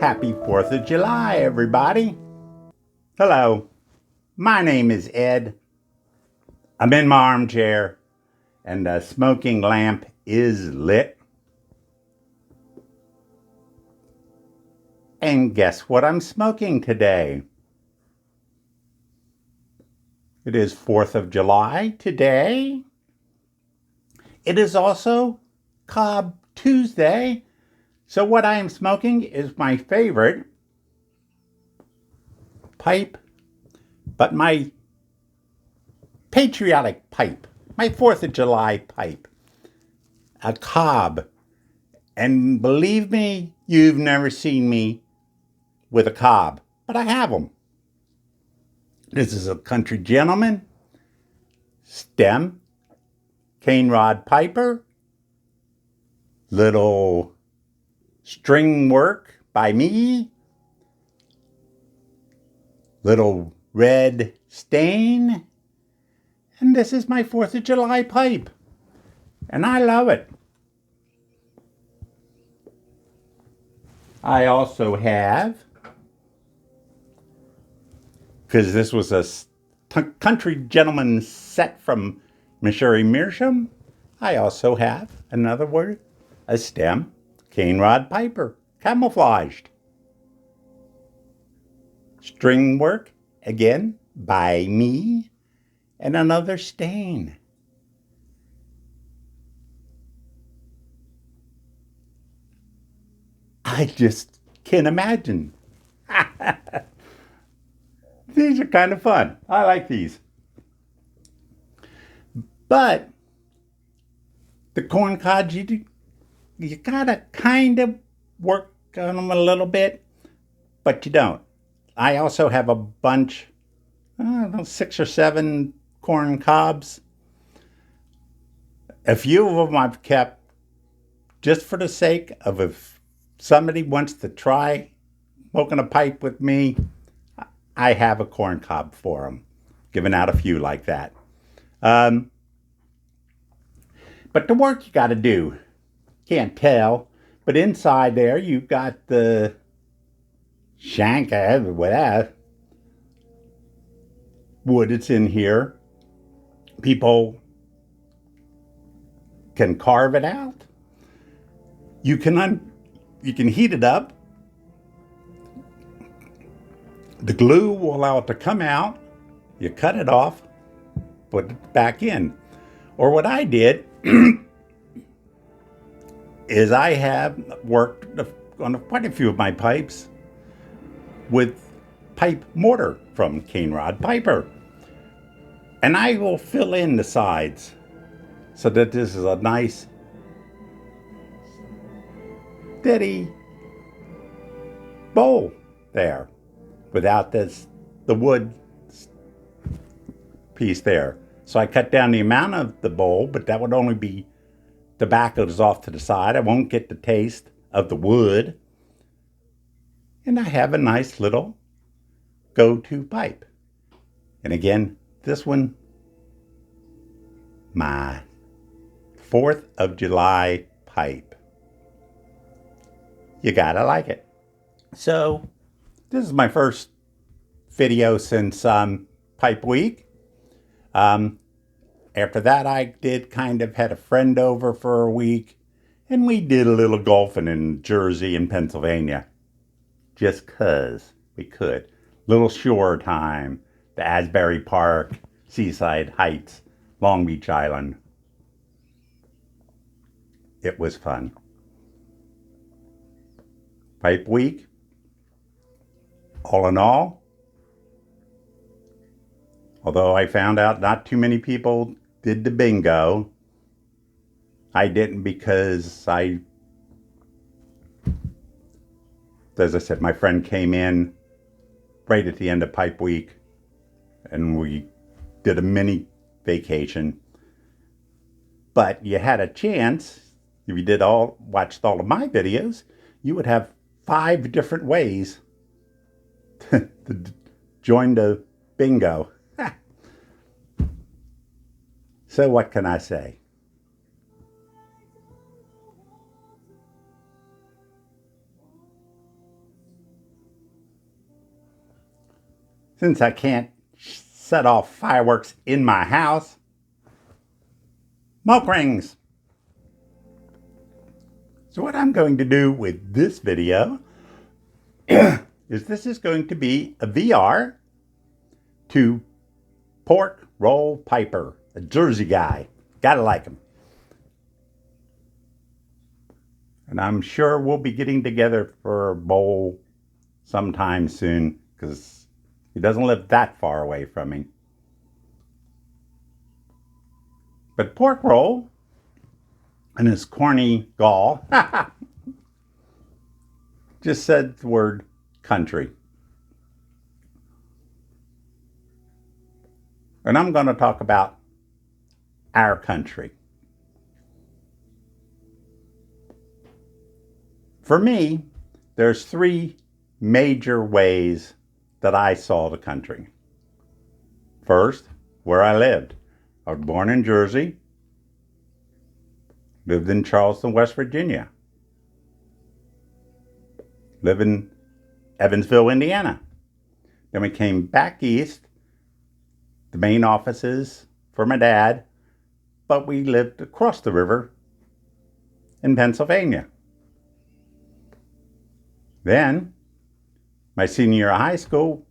Happy 4th of July, everybody. Hello, my name is Ed. I'm in my armchair and the smoking lamp is lit. And guess what I'm smoking today? It is 4th of July today. It is also Cobb Tuesday. So what I am smoking is my favorite pipe, but my patriotic pipe, my 4th of July pipe, a Cobb. And believe me, you've never seen me with a Cobb, but I have them. This is a Country Gentleman stem, cane rod piper, little string work by me, little red stain, and this is my 4th of July pipe, and I love it. I also have, because this was a Country Gentleman set from Missouri Meerschaum, I also have another word, a stem cane rod piper, camouflaged. String work, again, by me, and another stain. I just can't imagine. These are kind of fun. I like these. But the corn cobs, you gotta kind of work on them a little bit, but you don't. I also have a bunch, I don't know, 6 or 7 corn cobs. A few of them I've kept just for the sake of if somebody wants to try smoking a pipe with me, I have a corn cob for them. Giving out a few like that. But the work you got to do, can't tell, but inside there you've got the shanka, whatever wood that's in here. People can carve it out. You can heat it up. The glue will allow it to come out. You cut it off, put it back in. Or what I did is I have worked on quite a few of my pipes with pipe mortar from Cane Rod Piper. And I will fill in the sides so that this is a nice, steady bowl there without the wood piece there. So I cut down the amount of the bowl, but that would only be tobacco is off to the side. I won't get the taste of the wood. And I have a nice little go-to pipe. And again, this one, my 4th of July pipe. You gotta like it. So, this is my first video since Pipe Week. After that, I had a friend over for a week, and we did a little golfing in Jersey and Pennsylvania. Just 'cause we could. Little shore time, the Asbury Park, Seaside Heights, Long Beach Island. It was fun. Pipe Week, all in all, although I found out not too many people did the bingo, I didn't because as I said, my friend came in right at the end of Pipe Week and we did a mini vacation. But you had a chance, if you watched all of my videos, you would have 5 different ways to join the bingo. So what can I say? since I can't set off fireworks in my house, smoke rings. So what I'm going to do with this video is this is going to be a VR to PorkRoll Piper, a Jersey guy. Gotta like him. And I'm sure we'll be getting together for a bowl sometime soon because he doesn't live that far away from me. But PorkRoll and his corny gall just said the word country. And I'm going to talk about our country. For me, there's three major ways that I saw the country. First, where I lived. I was born in Jersey, lived in Charleston, West Virginia, lived in Evansville, Indiana. Then we came back east, the main offices for my dad, but we lived across the river in Pennsylvania. Then, my senior year of high school,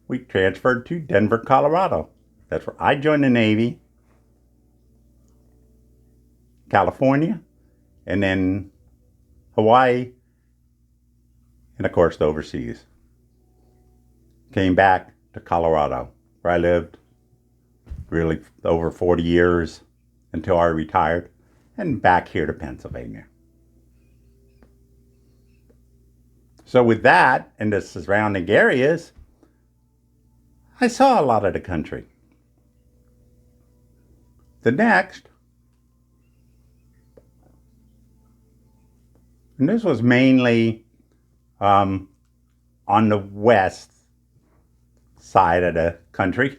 we transferred to Denver, Colorado. That's where I joined the Navy, California, and then Hawaii, and of course overseas. Came back to Colorado, where I lived really over 40 years until I retired, and back here to Pennsylvania. So with that and the surrounding areas, I saw a lot of the country. The next, and this was mainly on the west side of the country.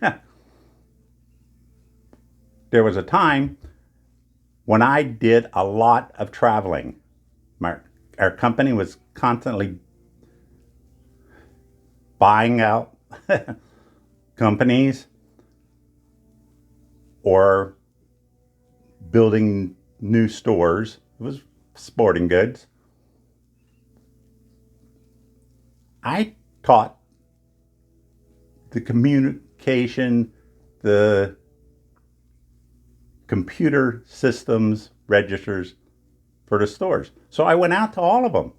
There was a time when I did a lot of traveling. Our company was constantly buying out companies or building new stores. It was sporting goods. I taught the communication, the computer systems, registers for the stores. So I went out to all of them.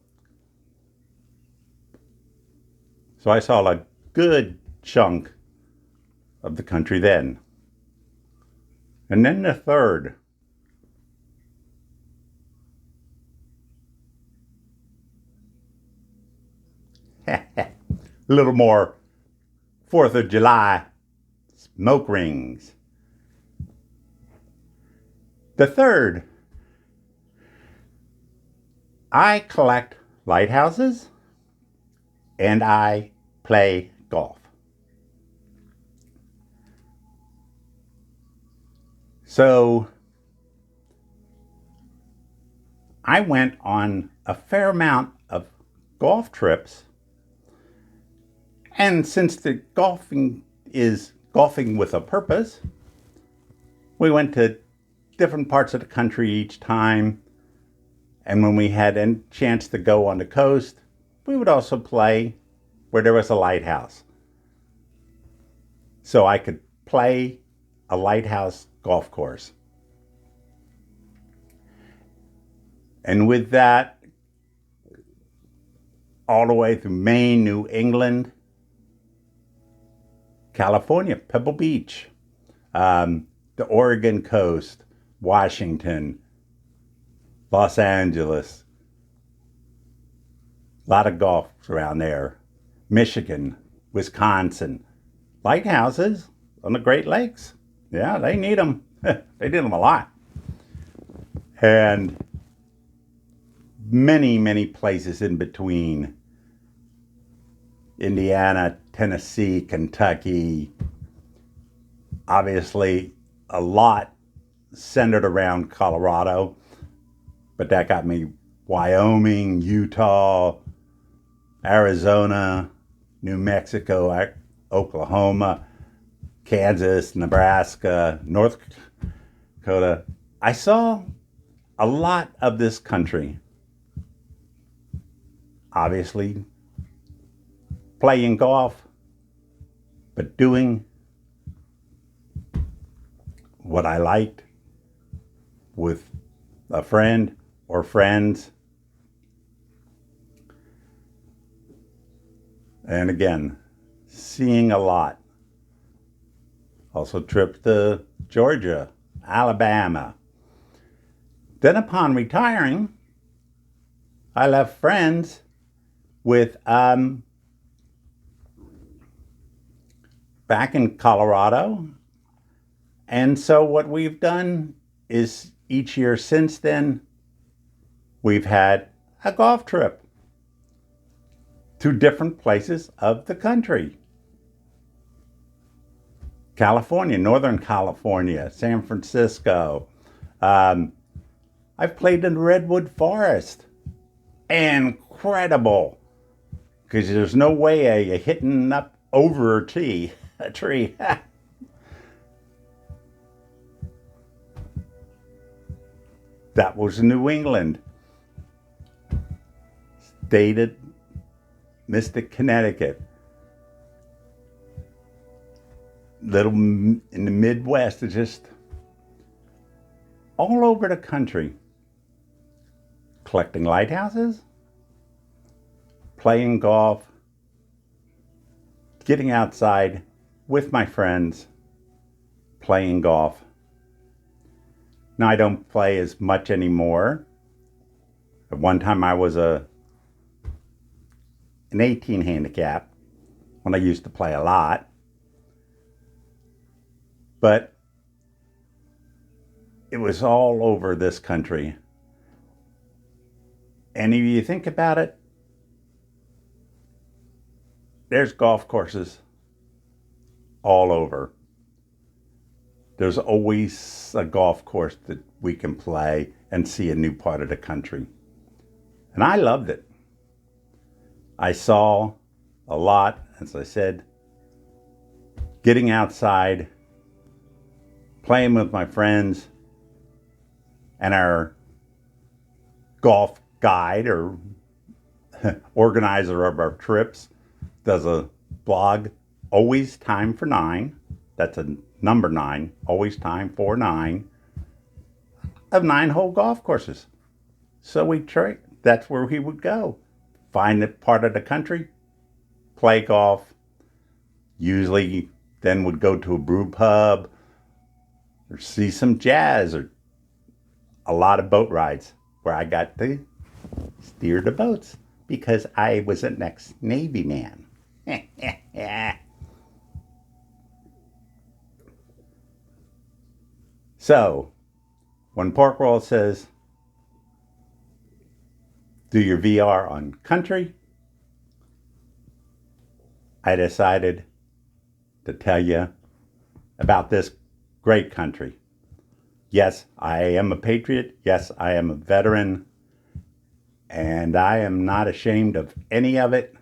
So I saw a good chunk of the country then. And then the third. A little more 4th of July smoke rings. The third, I collect lighthouses and I play golf. So I went on a fair amount of golf trips. And since the golfing is golfing with a purpose, we went to different parts of the country each time. And when we had a chance to go on the coast, we would also play where there was a lighthouse. So I could play a lighthouse golf course. And with that, all the way through Maine, New England, California, Pebble Beach, the Oregon coast, Washington, Los Angeles, a lot of golf around there, Michigan, Wisconsin, lighthouses on the Great Lakes. Yeah, they need them. They need them a lot. And many, many places in between. Indiana, Tennessee, Kentucky. Obviously, a lot centered around Colorado. But that got me Wyoming, Utah, Arizona, New Mexico. Oklahoma, Kansas, Nebraska, North Dakota. I saw a lot of this country. Obviously, playing golf, but doing what I liked with a friend or friends. And again, seeing a lot. Also trips to Georgia, Alabama. Then upon retiring, I left friends with back in Colorado. And so what we've done is each year since then, we've had a golf trip to different places of the country. California, Northern California, San Francisco. I've played in the Redwood Forest. Incredible. Because there's no way you're hitting up over a tree. That was New England. Stayed at Mystic, Connecticut. Little in the Midwest, it's just all over the country. Collecting lighthouses, playing golf, getting outside with my friends, playing golf. Now I don't play as much anymore. At one time I was an 18 handicap when I used to play a lot. But it was all over this country. And if you think about it, there's golf courses all over. There's always a golf course that we can play and see a new part of the country. And I loved it. I saw a lot, as I said, getting outside, playing with my friends, and our golf guide or organizer of our trips does a blog, Always Time for 9. That's a number 9, always time for 9, of 9-hole golf courses. So that's where he would go. Find a part of the country, play golf, usually then would go to a brew pub or see some jazz or a lot of boat rides where I got to steer the boats because I was an ex-Navy man. So, when PorkRoll says, do your VR on country, I decided to tell you about this great country. Yes, I am a patriot. Yes, I am a veteran. And I am not ashamed of any of it.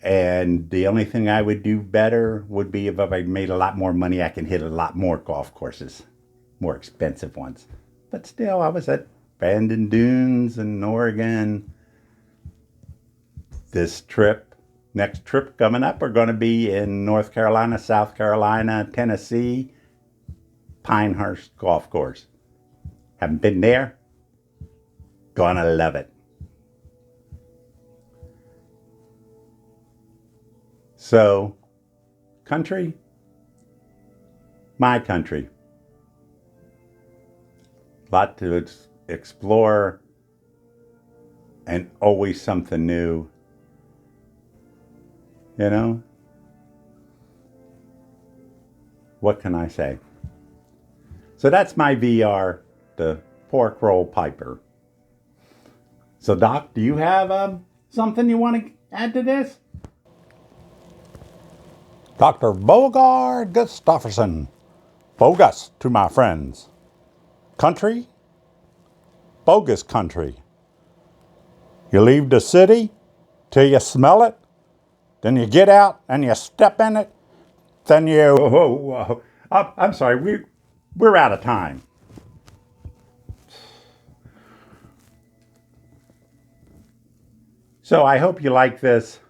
And the only thing I would do better would be if I made a lot more money, I can hit a lot more golf courses, more expensive ones. But still, I was at Bandon Dunes in Oregon. Next trip coming up, we're going to be in North Carolina, South Carolina, Tennessee, Pinehurst Golf Course. Haven't been there. Gonna love it. So, country, my country. Lot to explore and always something new. You know? What can I say? So that's my VR, the PorkRoll Piper. So Doc, do you have something you want to add to this? Dr. Bogard Gustafson. Bogus to my friends. Country? Bogus country. You leave the city till you smell it, then you get out and you step in it, then you... Oh, I'm sorry, we're out of time. So I hope you like this.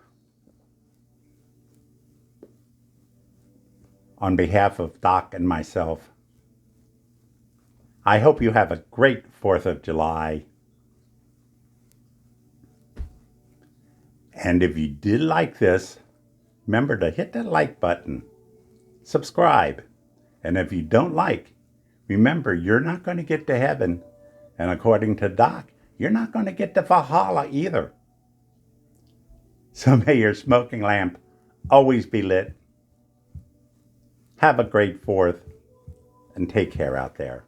On behalf of Doc and myself, I hope you have a great 4th of July. And if you did like this, remember to hit that like button, subscribe. And if you don't like, remember you're not going to get to heaven. And according to Doc, you're not going to get to Valhalla either. So may your smoking lamp always be lit. Have a great 4th and take care out there.